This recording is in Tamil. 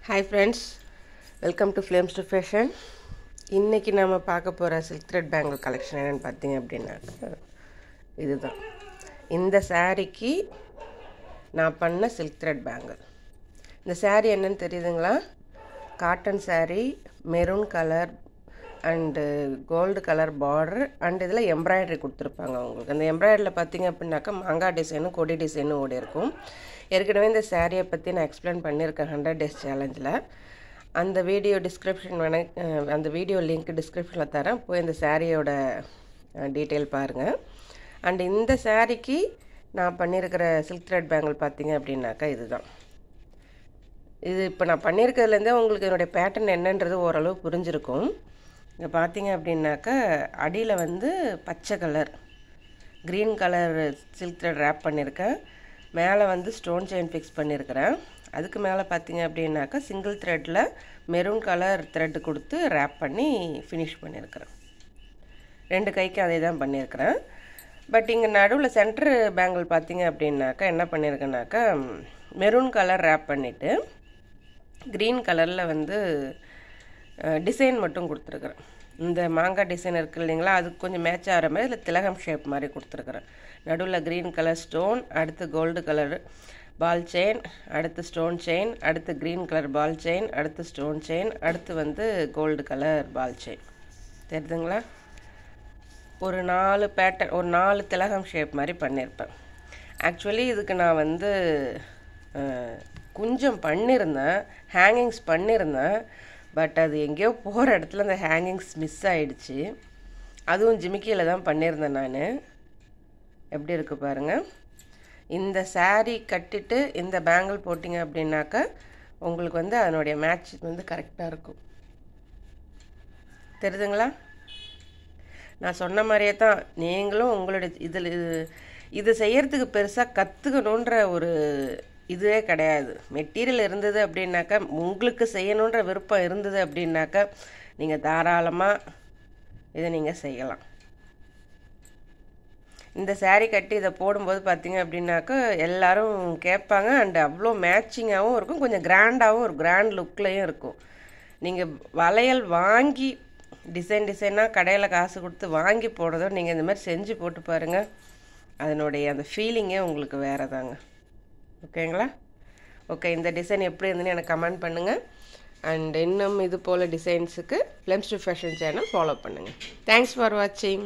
Hi friends, welcome to Flames to Fashion. இன்னைக்கு நாம பார்க்க போற silk thread bangle collection என்னன்னு பார்த்தீங்க அப்படின்னா இதுதான். இந்த சாரிக்கு நான் பண்ண silk thread bangle. இந்த சாரி என்னன்னு தெரியுதுங்களா? Cotton sorry, maroon colour and gold color border and இதில் எம்ப்ராய்டரி கொடுத்துருப்பாங்க உங்களுக்கு. அந்த எம்ப்ராய்டரியில் பார்த்தீங்க அப்படின்னாக்கா மாங்காய் டிசைனும் கொடி டிசைனும் ஓடி இருக்கும். ஏற்கனவே இந்த சாரியை பற்றி நான் எக்ஸ்பிளைன் பண்ணியிருக்கேன் 100 days சேலஞ்சில். அந்த வீடியோ டிஸ்கிரிப்ஷன் அந்த வீடியோ லிங்க் டிஸ்கிரிப்ஷனில் தரேன், போய் இந்த சாரியோட டீட்டெயில் பாருங்கள். அண்ட் இந்த சாரிக்கு நான் பண்ணியிருக்கிற சில்க் த்ரெட் பேங்கிள் பார்த்தீங்க அப்படின்னாக்கா இதுதான். இது இப்போ நான் பண்ணியிருக்கிறதுலேருந்தே உங்களுக்கு என்னுடைய பேட்டர்ன் என்னன்றது ஓரளவு புரிஞ்சிருக்கும். இங்கே பார்த்தீங்க அப்படின்னாக்கா அடியில் வந்து பச்சை colour green colour silk thread wrap பண்ணியிருக்கேன். மேலே வந்து ஸ்டோன் செயின் ஃபிக்ஸ் பண்ணியிருக்கிறேன். அதுக்கு மேலே பார்த்தீங்க அப்படின்னாக்கா சிங்கிள் த்ரெட்டில் மெரூன் கலர் த்ரெட்டு கொடுத்து ரேப் பண்ணி ஃபினிஷ் பண்ணியிருக்கிறேன். 2 கைக்கு அதே தான் பண்ணியிருக்கிறேன். பட் இங்கே நடுவில் சென்டர் பேங்கிள் பார்த்தீங்க அப்படின்னாக்கா என்ன பண்ணியிருக்கேன்னாக்கா மெரூன் கலர் ரேப் பண்ணிவிட்டு க்ரீன் கலரில் வந்து டிசைன் மட்டும் கொடுத்துருக்குறேன். இந்த மாங்காய் டிசைன் இருக்குது இல்லைங்களா, அதுக்கு கொஞ்சம் மேட்ச் ஆகிற மாதிரி இல்லை திலகம் ஷேப் மாதிரி கொடுத்துருக்குறேன். நடுவில் க்ரீன் கலர் ஸ்டோன், அடுத்து கோல்டு கலர் பால் செயின், அடுத்து ஸ்டோன் செயின், அடுத்து க்ரீன் கலர் பால் செயின், அடுத்து ஸ்டோன் செயின், அடுத்து வந்து கோல்டு கலர் பால் செயின். தெரியுதுங்களா? ஒரு 4 பேட்டர்ன், ஒரு 4 திலகம் ஷேப் மாதிரி பண்ணியிருப்பேன். ஆக்சுவலி இதுக்கு நான் வந்து கொஞ்சம் பண்ணியிருந்தேன், ஹேங்கிங்ஸ் பண்ணியிருந்தேன். பட் அது எங்கேயோ போகிற இடத்துல அந்த ஹேங்கிங்ஸ் மிஸ் ஆகிடுச்சு. அதுவும் ஜிமிக்கியில் தான் பண்ணியிருந்தேன் நான். எப்படி இருக்குது பாருங்கள். இந்த சாரீ கட்டிட்டு இந்த பேங்கிள் போட்டிங்க அப்படின்னாக்கா உங்களுக்கு வந்து அதனுடைய மேட்ச் வந்து கரெக்டாக இருக்கும். தெரியுதுங்களா? நான் சொன்ன மாதிரியே தான் நீங்களும் உங்களுடைய இது செய்யறதுக்கு பெருசாக கற்றுக்கணுன்ற ஒரு இதுவே கிடையாது. மெட்டீரியல் இருந்தது அப்படின்னாக்கா, உங்களுக்கு செய்யணுன்ற விருப்பம் இருந்தது அப்படின்னாக்கா நீங்கள் தாராளமாக இதை நீங்கள் செய்யலாம். இந்த சாரீ கட்டி இதை போடும்போது பார்த்தீங்க அப்படின்னாக்கா எல்லோரும் கேட்பாங்க. அண்டு அவ்வளோ மேட்சிங்காகவும் இருக்கும், கொஞ்சம் கிராண்டாகவும் ஒரு கிராண்ட் லுக்லேயும் இருக்கும். நீங்கள் வளையல் வாங்கி டிசைனாக கடையில் காசு கொடுத்து வாங்கி போடுறதோ நீங்கள் இந்த மாதிரி செஞ்சு போட்டு பாருங்கள், அதனுடைய அந்த ஃபீலிங்கே உங்களுக்கு வேறு தாங்க. ஓகேங்களா? ஓகே, இந்த டிசைன் எப்படி இருந்துன்னு எனக்கு கமெண்ட் பண்ணுங்கள். அண்ட் இன்னும் இது போல் டிசைன்ஸுக்கு flames to fashion channel follow பண்ணுங்கள். தேங்க்ஸ் ஃபார் வாட்சிங்.